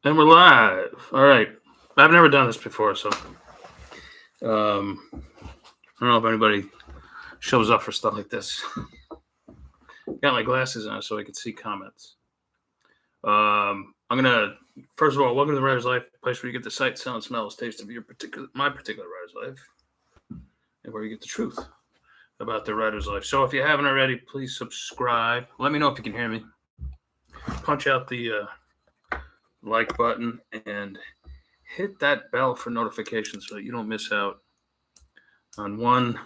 And we're live. All right. I've never done this before, so I don't know if anybody shows up for stuff like this. Got my glasses on so I can see comments. I'm gonna first of all, welcome to the Writer's Life, place where you get the sight, sound, smells, taste of my particular writer's life, and where you get the truth about the writer's life. So if you haven't already, please subscribe. Let me know if you can hear me. Punch out the like button and hit that bell for notifications so that you don't miss out on one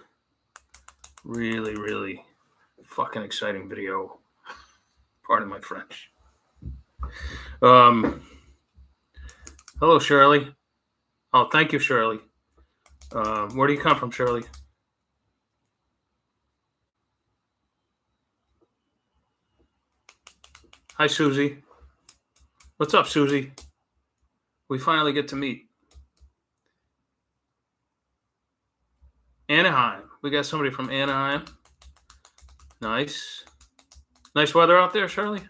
really, really fucking exciting video. Pardon my French. Hello, Shirley. Oh, thank you, Shirley. Where do you come from, Shirley? Hi, Susie. What's up, Susie? We finally get to meet. Anaheim. We got somebody from Anaheim. Nice. Nice weather out there, Shirley.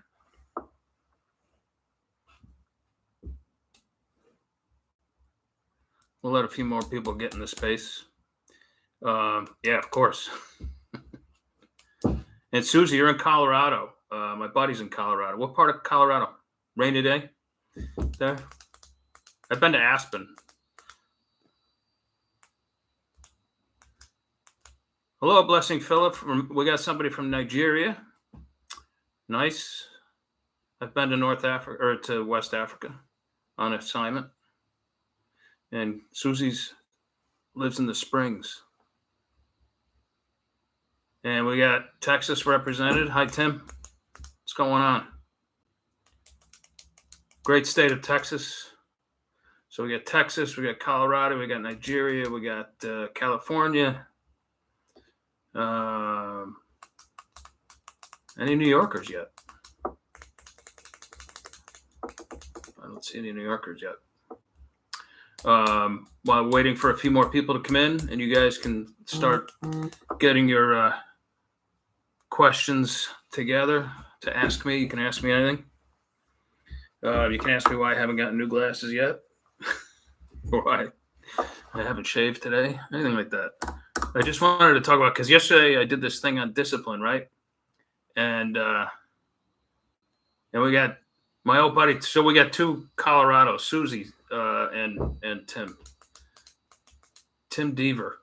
We'll let a few more people get in the space. Yeah, of course. And Susie, you're in Colorado. My buddy's in Colorado. What part of Colorado? Rainy day there? I've been to Aspen. Hello, Blessing Philip. We got somebody from Nigeria. Nice. I've been to North Africa or to West Africa on assignment. And Susie's lives in the Springs. And we got Texas represented. Hi, Tim. What's going on? Great state of Texas. So we got Texas, we got Colorado, we got Nigeria, we got California. Any New Yorkers yet? I don't see any New Yorkers yet. While waiting for a few more people to come in, and you guys can start getting your questions together to ask me. You can ask me anything. You can ask me why I haven't gotten new glasses yet, or why I haven't shaved today, anything like that. I just wanted to talk about, because yesterday I did this thing on discipline, right? And we got my old buddy. So we got two Colorado, Susie and Tim. Tim Deaver.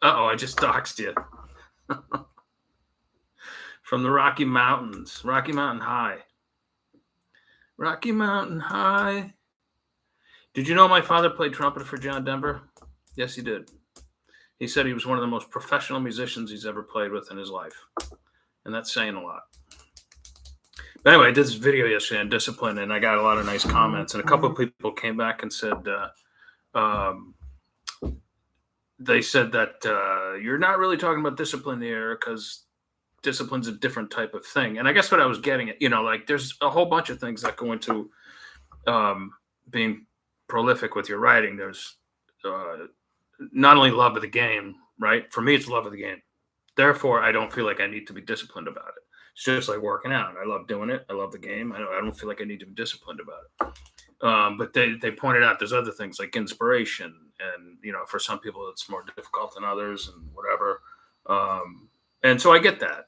I just doxed you. From the Rocky Mountains, Rocky Mountain High. Rocky Mountain High. Did you know my father played trumpet for John Denver? Yes, he did. He said he was one of the most professional musicians he's ever played with in his life. And that's saying a lot. But anyway, I did this video yesterday on discipline, and I got a lot of nice comments. And a couple of people came back and said, they said that you're not really talking about discipline here because discipline's a different type of thing. And I guess what I was getting at, like there's a whole bunch of things that go into being prolific with your writing. There's not only love of the game, right? For me, it's love of the game. Therefore, I don't feel like I need to be disciplined about it. It's just like working out. I love doing it. I love the game. I don't feel like I need to be disciplined about it. But they pointed out there's other things like inspiration. And, for some people, it's more difficult than others and whatever. And so I get that.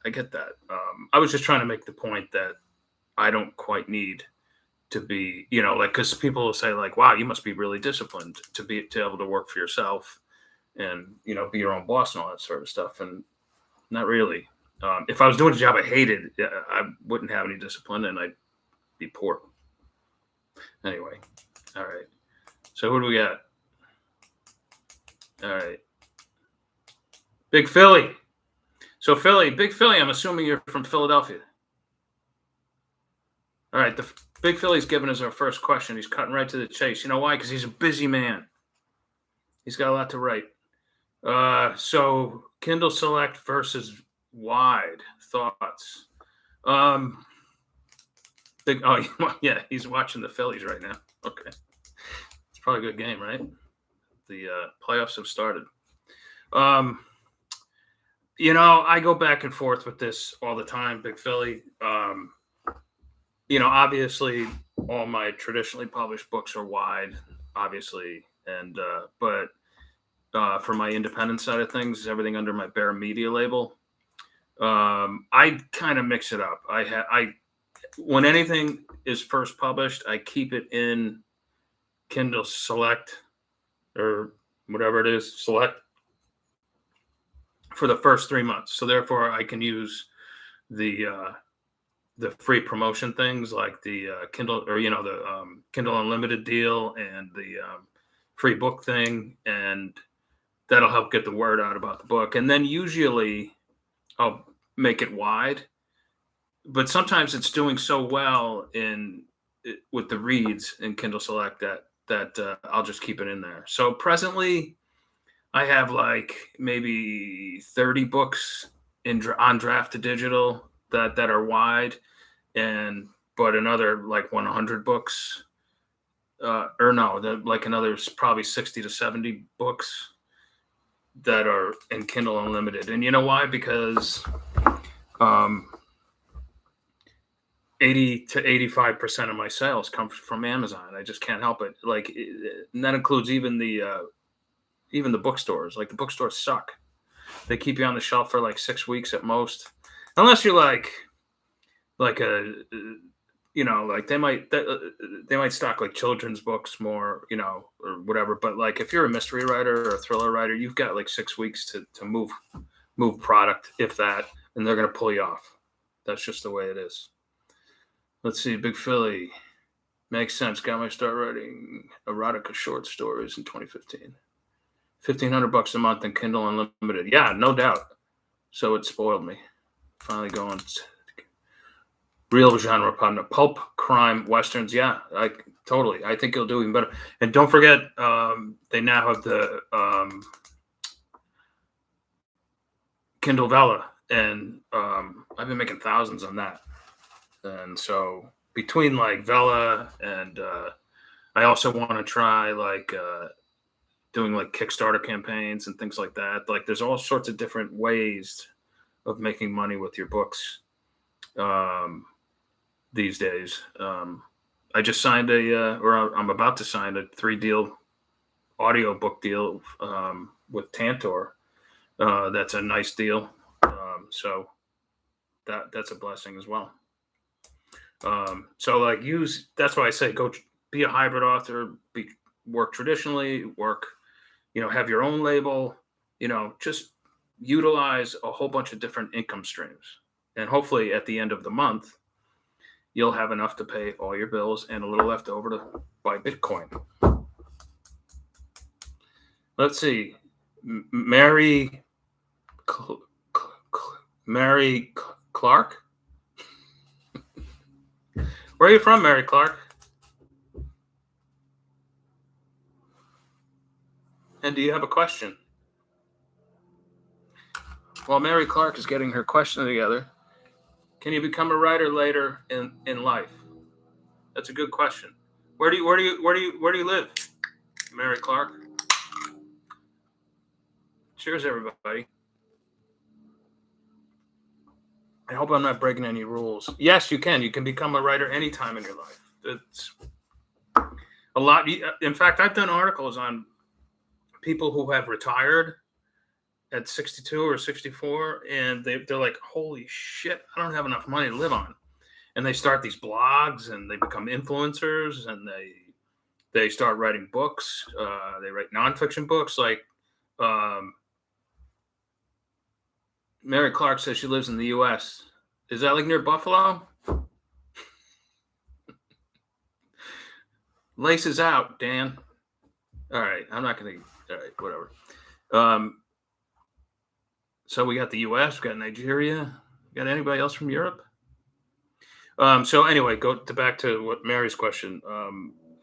I was just trying to make the point that I don't quite need to be, because people will say like, wow, you must be really disciplined to be able to work for yourself and, be your own boss and all that sort of stuff. And not really. If I was doing a job I hated, I wouldn't have any discipline and I'd be poor. Anyway. All right. So who do we got? All right. Big Philly. So Big Philly, I'm assuming you're from Philadelphia. All right, the Big Philly's giving us our first question. He's cutting right to the chase. You know why? Because he's a busy man. He's got a lot to write. So Kindle Select versus Wide thoughts. Yeah, he's watching the Phillies right now. Okay, it's probably a good game, right? The playoffs have started. I go back and forth with this all the time, Big Philly. Obviously all my traditionally published books are wide, obviously, and but for my independent side of things, everything under my Bear Media label. I kind of mix it up. I when anything is first published, I keep it in Kindle Select or whatever it is, Select for the first 3 months. So therefore, I can use the free promotion things like the Kindle or the Kindle Unlimited deal and the free book thing, and that'll help get the word out about the book. And then usually I'll make it wide, but sometimes it's doing so well with the reads in Kindle Select that I'll just keep it in there. So presently, I have like maybe 30 books on draft to digital that are wide, but another like 100 books, or no, like another probably 60 to 70 books that are in Kindle Unlimited. And you know why? Because 80 to 85% of my sales come from Amazon. I just can't help it. And that includes even the bookstores. Like the bookstores suck. They keep you on the shelf for like 6 weeks at most, unless you're like a like they might stock like children's books more, or whatever. But like if you're a mystery writer or a thriller writer, you've got like 6 weeks to move product, if that, and they're gonna pull you off. That's just the way it is. Let's see, Big Philly. Makes sense. Got my start writing erotica short stories in 2015. $1,500 a month in Kindle Unlimited. Yeah, no doubt. So it spoiled me. Finally going real genre partner. Pulp, crime, westerns. Yeah, totally. I think you'll do even better. And don't forget, they now have the Kindle Vella, and I've been making thousands on that. And so between like Vella and I also want to try like doing like Kickstarter campaigns and things like that. Like there's all sorts of different ways of making money with your books these days. I just signed or I'm about to sign a 3-deal audio book deal with Tantor. That's a nice deal. So that's a blessing as well. So like that's why I say go be a hybrid author, work traditionally, have your own label, just utilize a whole bunch of different income streams. And hopefully at the end of the month, you'll have enough to pay all your bills and a little left over to buy Bitcoin. Let's see. Mary Clark? Where are you from, Mary Clark? And do you have a question? While Mary Clark is getting her question together, can you become a writer later in life? That's a good question. Where do you live, Mary Clark? Cheers, everybody. I hope I'm not breaking any rules. Yes, you can. You can become a writer anytime in your life. It's a lot. In fact, I've done articles on people who have retired at 62 or 64, and they're like, holy shit, I don't have enough money to live on. And they start these blogs and they become influencers, and they start writing books. They write nonfiction books. Like Mary Clark says she lives in the U.S. Is that like near Buffalo? Laces out, Dan. All right, I'm not going to. All right, whatever. So we got the U.S., we got Nigeria. Got anybody else from Europe? So anyway, back to what Mary's question.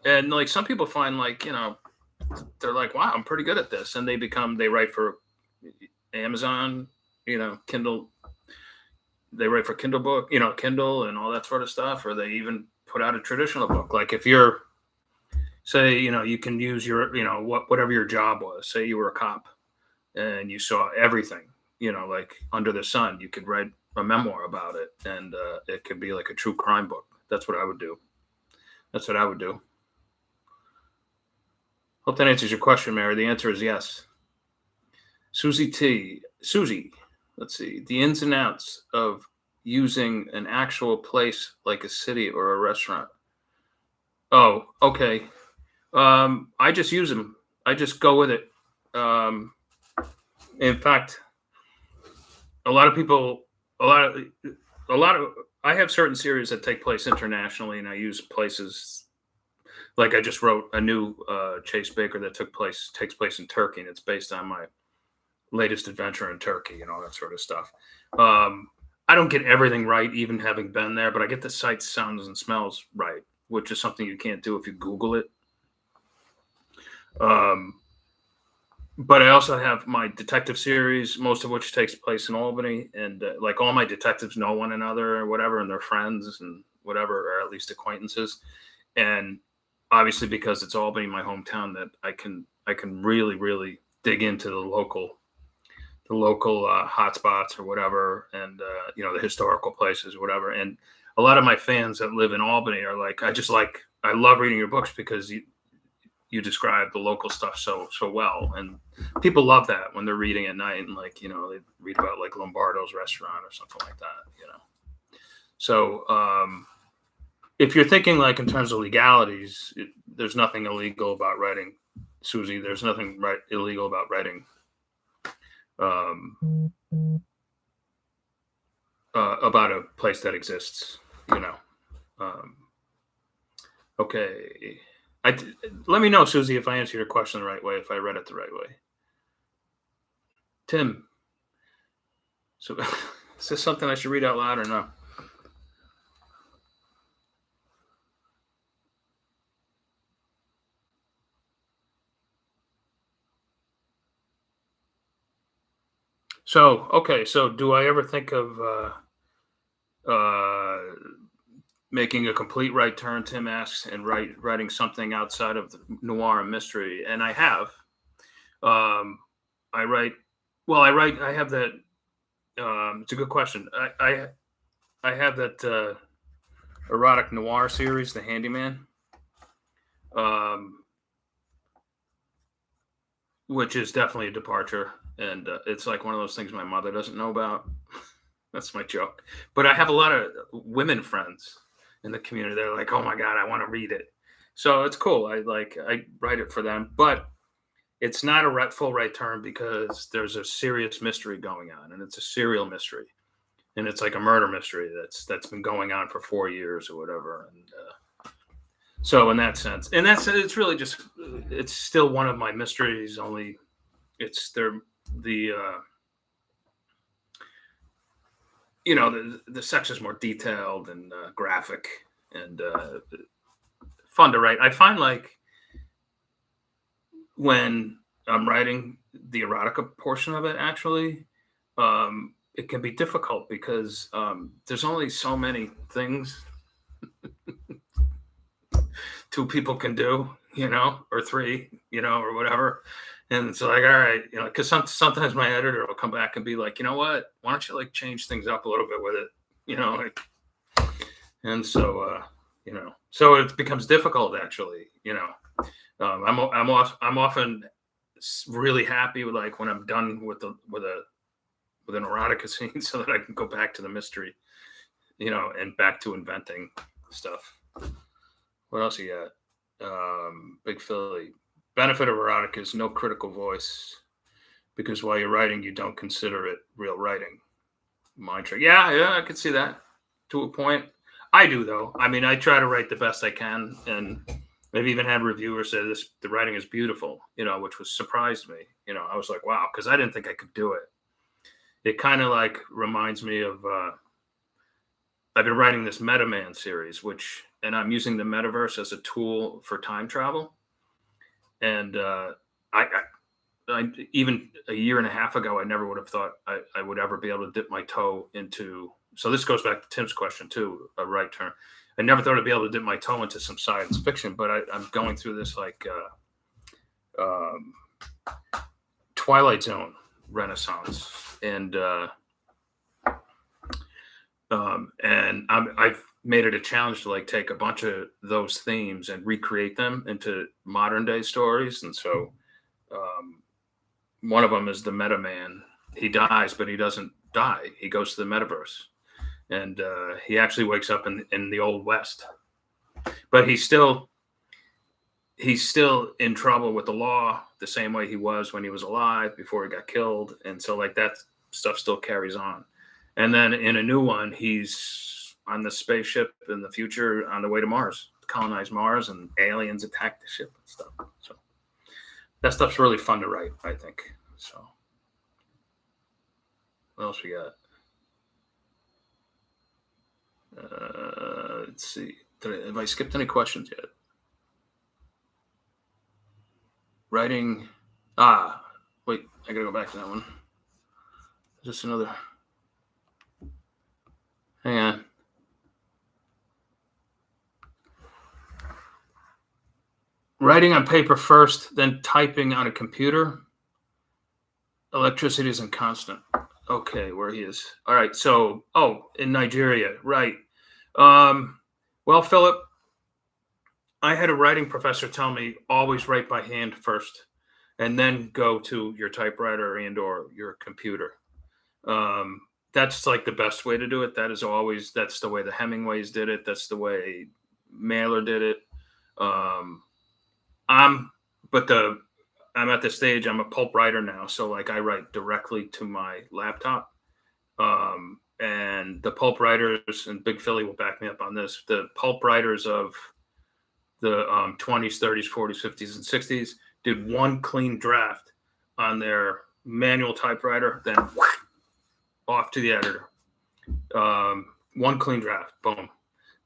And like some people find like, they're like, wow, I'm pretty good at this. And they write for Amazon, Kindle. They write for Kindle book, Kindle and all that sort of stuff. Or they even put out a traditional book. Like if you're, say, you can use your, whatever your job was. Say you were a cop and you saw everything, like under the sun, you could write a memoir about it. And it could be like a true crime book. That's what I would do. That's what I would do. Hope that answers your question, Mary. The answer is yes. Susie, let's see. The ins and outs of using an actual place like a city or a restaurant. Oh, okay. I just use them. I just go with it. Um, in fact, a lot of people, a lot of, a lot of, I have certain series that take place internationally, and I use places like I just wrote a new Chase Baker that takes place in Turkey, and it's based on my latest adventure in Turkey and all that sort of stuff. Um, I don't get everything right, even having been there, but I get the sights, sounds, and smells right, which is something you can't do if you Google it. Um, but I also have my detective series, most of which takes place in Albany, and like all my detectives know one another or whatever, and they're friends and whatever, or at least acquaintances. And obviously, because it's Albany, my hometown, that I can really dig into the local hotspots or whatever, and the historical places or whatever. And a lot of my fans that live in Albany are like, I love reading your books because you describe the local stuff so well, and people love that when they're reading at night, and they read about like Lombardo's restaurant or something like that. So if you're thinking like in terms of legalities, there's nothing illegal about writing, Susie. There's nothing illegal about writing about a place that exists. Okay. Let me know, Susie, if I answer your question the right way, if I read it the right way. Tim, so is this something I should read out loud or no? So, okay, so do I ever think of making a complete right turn, Tim asks, and writing something outside of the noir and mystery? And I have. Um, I write, I have that. It's a good question. I have that erotic noir series, The Handyman, um, which is definitely a departure. And it's like one of those things my mother doesn't know about. That's my joke. But I have a lot of women friends in the community. They're like, "Oh my god, I want to read it." So it's cool. I write it for them, but it's not a full right turn because there's a serious mystery going on, and it's a serial mystery, and it's like a murder mystery that's been going on for 4 years or whatever. And so in that sense, and it's really just it's still one of my mysteries. Only it's the the sex is more detailed and graphic and fun to write. I find like when I'm writing the erotica portion of it, actually, it can be difficult because there's only so many things two people can do, or three, or whatever. And it's like, all right, because sometimes my editor will come back and be like, you know what? Why don't you like change things up a little bit with it, like, and so so it becomes difficult actually. I'm often really happy with like when I'm done with an erotica scene, so that I can go back to the mystery, and back to inventing stuff. What else you got? Big Philly. Benefit of erotica is no critical voice because while you're writing, you don't consider it real writing. Mind trick. Yeah, I could see that to a point. I do though. I mean, I try to write the best I can, and I've even had reviewers say the writing is beautiful, which was surprised me. I was like, wow, because I didn't think I could do it. It kind of like reminds me of I've been writing this Meta Man series, and I'm using the metaverse as a tool for time travel. And I even a year and a half ago, I never would have thought I would ever be able to dip my toe into. So this goes back to Tim's question too, a right turn. I never thought I'd be able to dip my toe into some science fiction, but I'm going through this like Twilight Zone renaissance, and I've made it a challenge to like take a bunch of those themes and recreate them into modern day stories. And so um, one of them is the Meta Man. He dies, but he doesn't die. He goes to the metaverse, and he actually wakes up in the old West. But he's still in trouble with the law the same way he was when he was alive before he got killed. And so like that stuff still carries on. And then in a new one, he's on the spaceship in the future on the way to Mars, colonize Mars, and aliens attack the ship and stuff. So that stuff's really fun to write, I think. So what else we got? Let's see. Have I skipped any questions yet? Writing. Wait, I gotta go back to that one. Just another. Hang on. Writing on paper first, then typing on a computer. Electricity isn't constant. Okay, where he is. All right. So, in Nigeria, right. Well, Philip, I had a writing professor tell me always write by hand first, and then go to your typewriter and/or your computer. That's like the best way to do it. That's the way the Hemingways did it. That's the way Mailer did it. I'm at the stage, I'm a Pulp Rider now. So like I write directly to my laptop. And the Pulp Writers, and Big Philly will back me up on this, the Pulp Writers of the 20s, 30s, 40s, 50s, and 60s did one clean draft on their manual typewriter, then off to the editor. One clean draft, boom.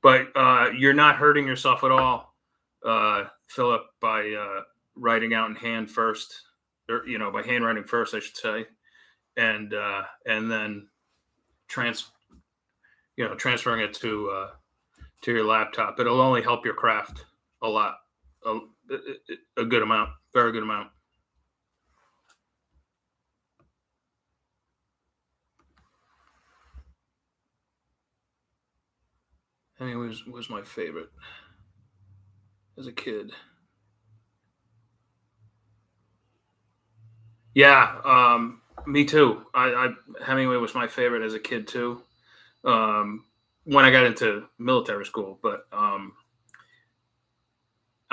But you're not hurting yourself at all, Philip, by writing out in hand first, or by handwriting first, I should say, and then transferring it to your laptop. It'll only help your craft a lot, a good amount, very good amount. Hemingway was my favorite as a kid. Yeah, me too. Hemingway was my favorite as a kid too. When I got into military school, but I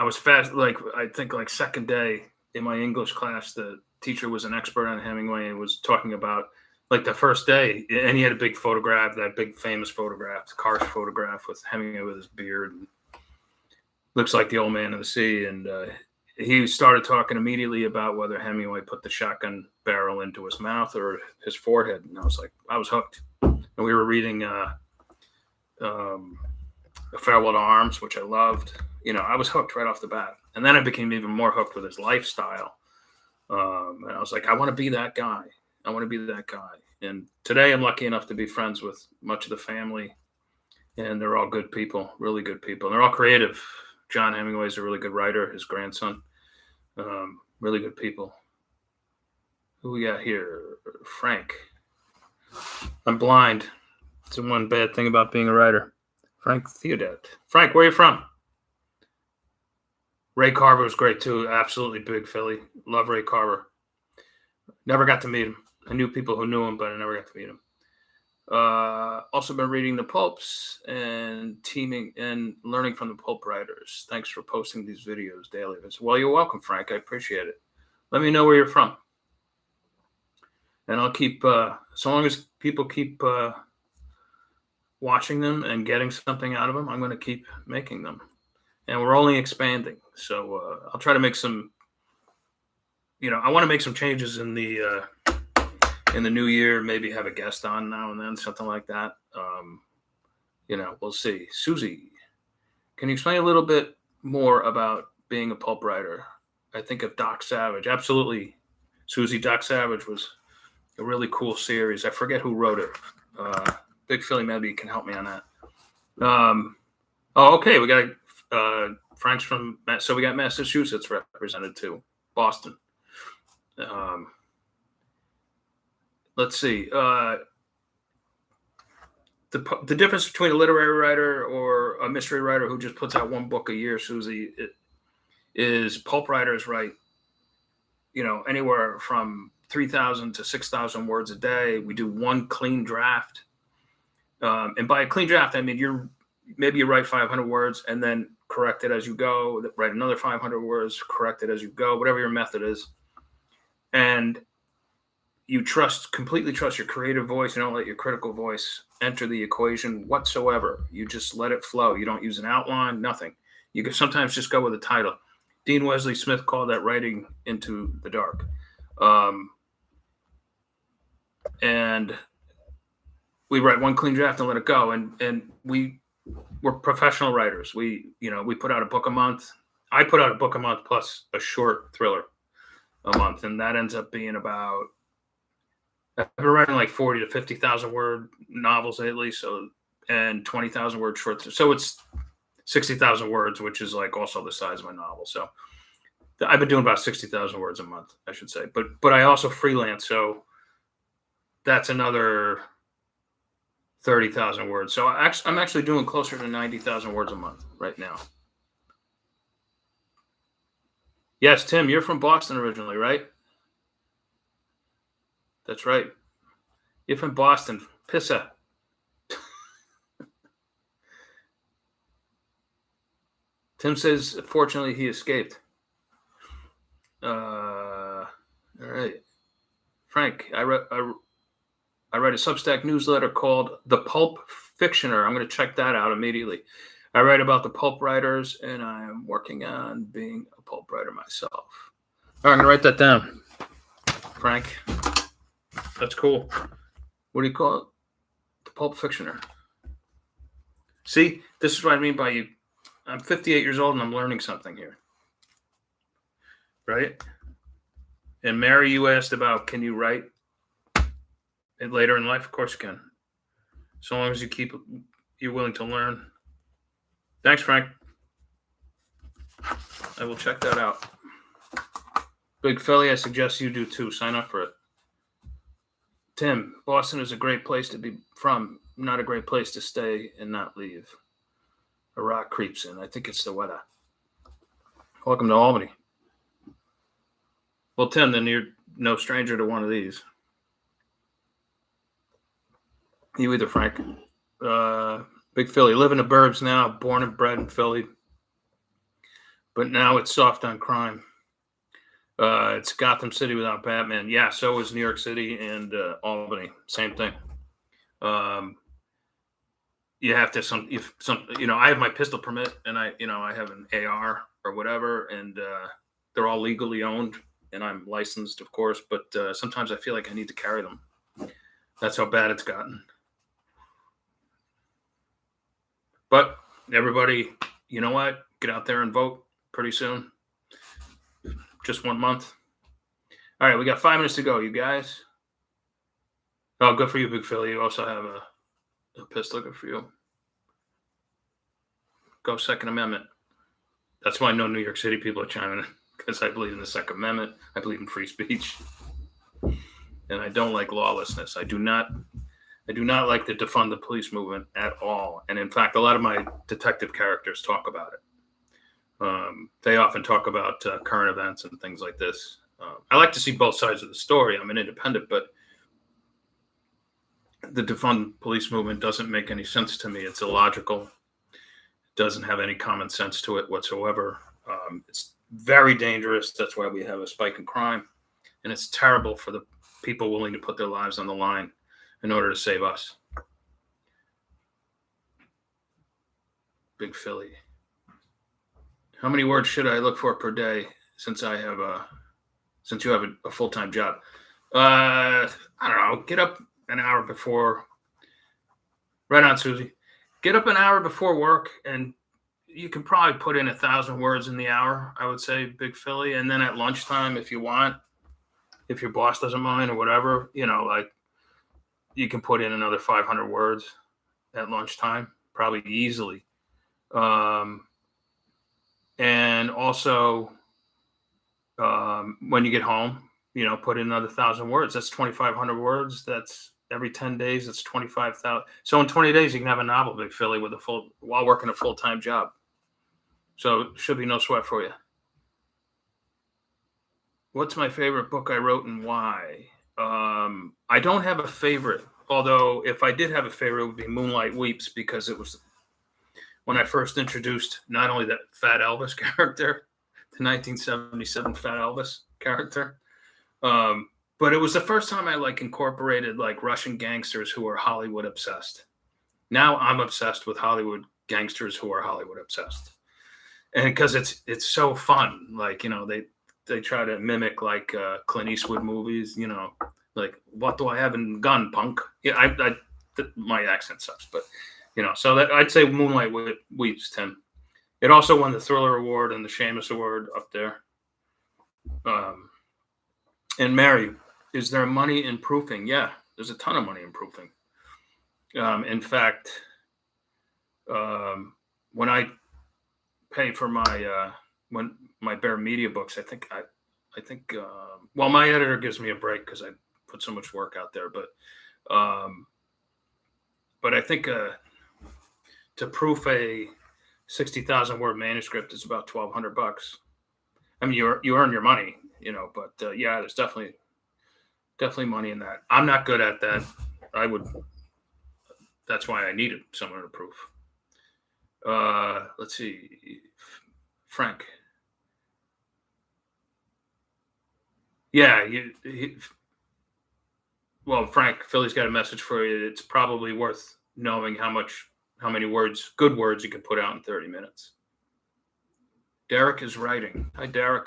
was fast. Like I think, like second day in my English class, the teacher was an expert on Hemingway and was talking about like the first day, and he had a big photograph, that big famous photograph, Karsh photograph with Hemingway with his beard, and looks like the old man of the sea, and he started talking immediately about whether Hemingway put the shotgun barrel into his mouth or his forehead. And I was hooked. And we were reading A Farewell to Arms, which I loved. I was hooked right off the bat. And then I became even more hooked with his lifestyle. And I was like, I want to be that guy. I want to be that guy. And today I'm lucky enough to be friends with much of the family. And they're all good people, really good people. And they're all creative. John Hemingway's a really good writer, his grandson. Really good people. Who we got here? Frank. I'm blind. It's the one bad thing about being a writer. Frank Theodet. Frank, where are you from? Ray Carver was great too. Absolutely big Philly. Love Ray Carver. Never got to meet him. I knew people who knew him, but I never got to meet him. Also been reading the Pulps and teaming and learning from the Pulp Writers. Thanks for posting these videos daily. Well, you're welcome, Frank. I appreciate it. Let me know where you're from. And I'll keep, so long as people keep watching them and getting something out of them, I'm going to keep making them. And we're only expanding. So I'll try to make some, I want to make some changes in the new year, maybe have a guest on now and then, something like that. We'll see. Susie, can you explain a little bit more about being a pulp writer? I think of Doc Savage. Absolutely. Susie, Doc Savage was a really cool series. I forget who wrote it. Big Philly, maybe you can help me on that. Okay. We got Frank's from, so we got Massachusetts represented too. Boston. Let's see. the difference between a literary writer or a mystery writer who just puts out one book a year, Susie, is pulp writers write, anywhere from 3,000 to 6,000 words a day. We do one clean draft. And by a clean draft, I mean maybe you write 500 words and then correct it as you go, write another 500 words, correct it as you go, whatever your method is. And you completely trust your creative voice. You don't let your critical voice enter the equation whatsoever. You just let it flow. You don't use an outline, nothing. You can sometimes just go with a title. Dean Wesley Smith called that writing into the dark. And we write one clean draft and let it go. And we're professional writers. We put out a book a month. I put out a book a month plus a short thriller a month. And that ends up being about, I've been writing like 40 to 50,000 word novels lately. And 20,000 word shorts. So it's 60,000 words, which is like also the size of my novel. So I've been doing about 60,000 words a month, I should say. But I also freelance. So that's another 30,000 words. So I'm actually doing closer to 90,000 words a month right now. Yes, Tim, you're from Boston originally, right? That's right. You're from Boston. Pissa. Tim says, fortunately, he escaped. All right. Frank, I write a Substack newsletter called The Pulp Fictioner. I'm going to check that out immediately. I write about the pulp writers, and I'm working on being a pulp writer myself. All right, I'm going to write that down. Frank, that's cool. What do you call it? The Pulp Fictioner. See, this is what I mean by you. I'm 58 years old, and I'm learning something here. Right? And Mary, you asked about, can you write it later in life? Of course you can. So long as you're willing to learn. Thanks, Frank. I will check that out. Big Philly, I suggest you do too. Sign up for it. Tim, Boston is a great place to be from, not a great place to stay and not leave. A rock creeps in. I think it's the weather. Welcome to Albany. Well, Tim, then you're no stranger to one of these. You either, Frank. Big Philly. Live in the burbs now. Born and bred in Philly. But now it's soft on crime. It's Gotham City without Batman. Yeah, so is New York City and Albany. Same thing. You have to I have my pistol permit, and I have an AR or whatever, and they're all legally owned, and I'm licensed, of course. But sometimes I feel like I need to carry them. That's how bad it's gotten. But everybody, you know what? Get out there and vote pretty soon. Just 1 month. All right, we got 5 minutes to go, you guys. Oh, good for you, Big Philly. You also have a pistol. Good for you. Go Second Amendment. That's why no New York City people are chiming in, because I believe in the Second Amendment. I believe in free speech. And I don't like lawlessness. I do not like the defund the police movement at all. And in fact, a lot of my detective characters talk about it. They often talk about current events and things like this. I like to see both sides of the story. I'm an independent, but the defund police movement doesn't make any sense to me. It's illogical. It doesn't have any common sense to it whatsoever. It's very dangerous. That's why we have a spike in crime. And it's terrible for the people willing to put their lives on the line in order to save us. Big Philly. How many words should I look for per day since you have a full-time job? I don't know. Get up an hour before. Right on, Susie. Get up an hour before work, and you can probably put in 1,000 words in the hour, I would say, Big Philly. And then at lunchtime, if you want, if your boss doesn't mind or whatever, you can put in another 500 words at lunchtime, probably easily. And also, when you get home, put in another 1,000 words. That's 2,500 words. That's every 10 days, it's 25,000. So in 20 days, you can have a novel, Big Philly, with while working a full-time job. So it should be no sweat for you. What's my favorite book I wrote and why? I don't have a favorite, although if I did have a favorite, it would be Moonlight Weeps, because it was when I first introduced not only that Fat Elvis character, the 1977 Fat Elvis character, but it was the first time I like incorporated like Russian gangsters who are Hollywood obsessed. Now I'm obsessed with Hollywood gangsters who are Hollywood obsessed, and because it's so fun, like they try to mimic like Clint Eastwood movies, like what do I have in gun, punk? Yeah, my accent sucks, but so that I'd say Moonlight Weeps, Tim. It also won the Thriller Award and the Shamus Award up there. And Mary, is there money in proofing? Yeah, there's a ton of money in proofing. In fact, when I pay for my Bear Media books, I think well, my editor gives me a break because I put so much work out there, but I think to proof a 60,000 word manuscript is about $1,200. I mean, you earn your money, but yeah, there's definitely money in that. I'm not good at that. That's why I needed someone to proof. Let's see, Frank. Yeah, well, Frank, Philly's got a message for you. It's probably worth knowing how many good words you can put out in 30 minutes. Derek is writing. Hi, Derek.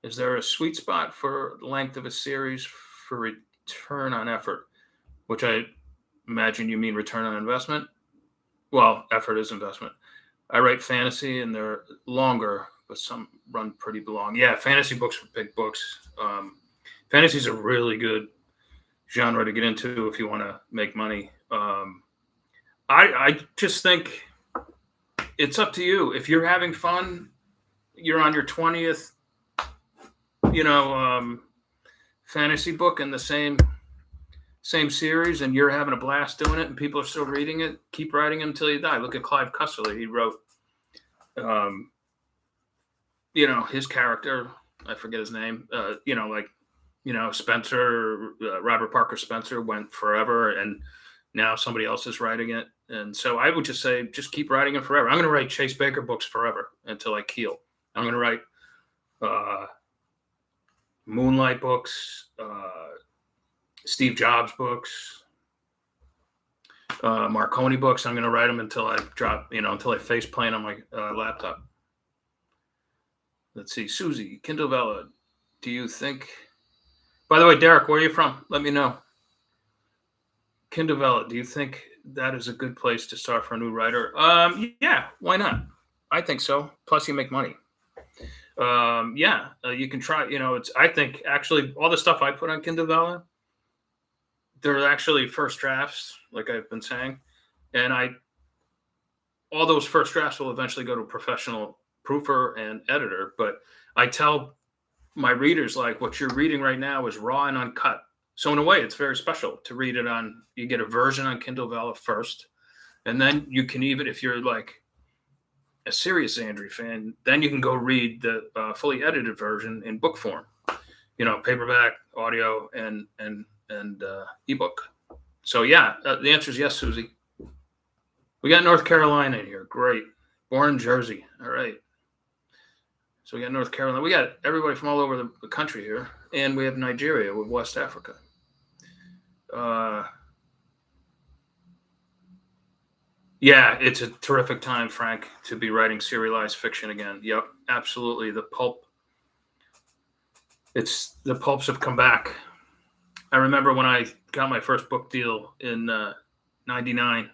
Is there a sweet spot for the length of a series for return on effort? Which I imagine you mean return on investment. Well, effort is investment. I write fantasy and they're longer, but some run pretty long. Yeah, fantasy books are big books. Fantasy is a really good genre to get into if you want to make money. I just think it's up to you. If you're having fun, you're on your 20th, fantasy book in the same series, and you're having a blast doing it, and people are still reading it. Keep writing until you die. Look at Clive Cussler. He wrote, his character. I forget his name. Spencer, Robert Parker Spencer went forever, and now somebody else is writing it. And so I would just say, just keep writing it forever. I'm going to write Chase Baker books forever until I keel. I'm going to write Moonlight books, Steve Jobs books, Marconi books. I'm going to write them until I drop, until I face plant on my laptop. Let's see, Susie, Kindle Vella. Do you think? By the way, Derek, where are you from? Let me know. Kindle Vella, do you think that is a good place to start for a new writer? Yeah, why not? I think so. Plus, you make money. You can try. I think actually all the stuff I put on Kindle Vella, they're actually first drafts, like I've been saying, and all those first drafts will eventually go to a professional proofer and editor. But I tell my readers, like, what you're reading right now is raw and uncut. So in a way, it's very special to read it on. You get a version on Kindle Vella first, and then you can, even if you're like a serious Andrew fan, then you can go read the fully edited version in book form. Paperback, audio, and ebook. So yeah, the answer is yes, Susie. We got North Carolina in here. Great. Born in Jersey. All right. So we got North Carolina. We got everybody from all over the country here. And we have Nigeria with West Africa. Yeah, it's a terrific time, Frank, to be writing serialized fiction again. Yep, absolutely. The pulps have come back. I remember when I got my first book deal in 99.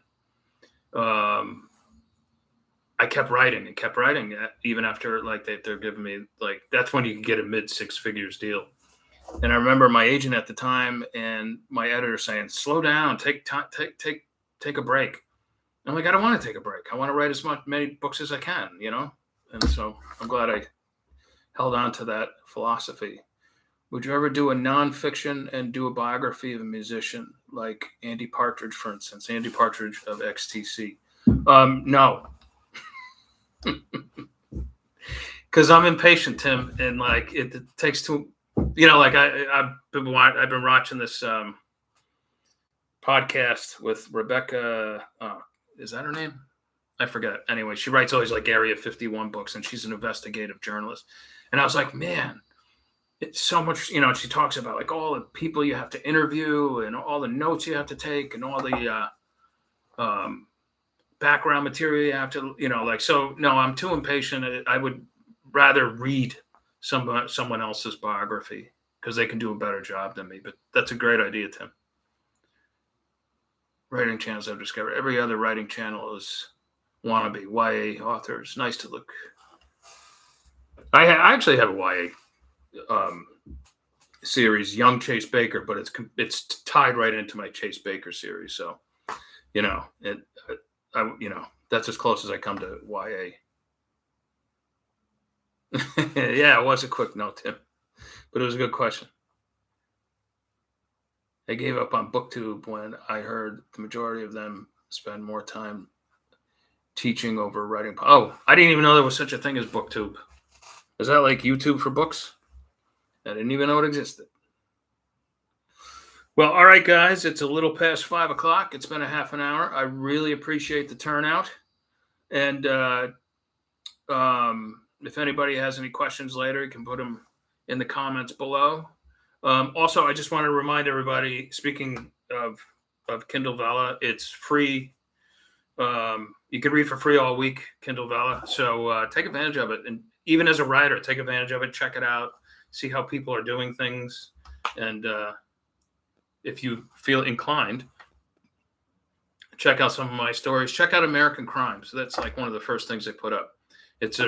I kept writing and kept writing even after they're giving me that's when you can get a mid 6 figures deal. And I remember my agent at the time and my editor saying, "Slow down, take time, take a break." I'm like, I don't want to take a break. I want to write many books as I can, And so I'm glad I held on to that philosophy. Would you ever do a nonfiction and do a biography of a musician like Andy Partridge, for instance? Andy Partridge of XTC. No, because I'm impatient, Tim, and like it takes too. Like I've been watching this podcast with Rebecca. Is that her name? I forget. Anyway, she writes always like Area 51 books, and she's an investigative journalist. And I was like, man, it's so much. She talks about like all the people you have to interview and all the notes you have to take and all the background material you have to, So no, I'm too impatient. I would rather read someone else's biography because they can do a better job than me. But that's a great idea, Tim. Writing channels I've discovered. Every other writing channel is wannabe YA authors. Nice to look. I actually have a YA series, Young Chase Baker, but it's tied right into my Chase Baker series. So, that's as close as I come to YA. Yeah, it was a quick note, Tim, but it was a good question. I gave up on BookTube when I heard the majority of them spend more time teaching over writing. Oh, I didn't even know there was such a thing as BookTube. Is that like YouTube for books? I didn't even know it existed. Well, all right, guys, it's a little past 5 o'clock. It's been a half an hour. I really appreciate the turnout. And if anybody has any questions later, you can put them in the comments below. Also, I just want to remind everybody, speaking of Kindle Vella, it's free. You can read for free all week, Kindle Vella. So take advantage of it. And even as a writer, take advantage of it. Check it out. See how people are doing things. And if you feel inclined, check out some of my stories. Check out American Crime. So that's like one of the first things they put up. If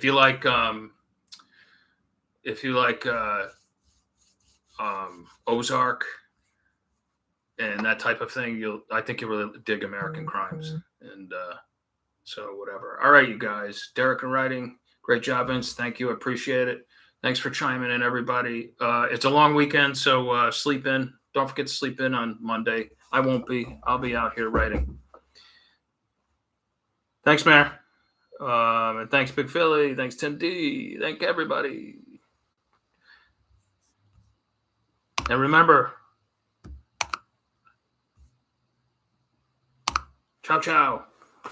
you like Ozark and that type of thing, I think you'll really dig American Crimes. And so whatever. All right, you guys. Derek and Writing, great job, Vince. Thank you. I appreciate it. Thanks for chiming in, everybody. It's a long weekend, so sleep in. Don't forget to sleep in on Monday. I won't be. I'll be out here writing. Thanks, Mayor. And thanks, Big Philly. Thanks, Tim D. Thank everybody. And remember, ciao, ciao.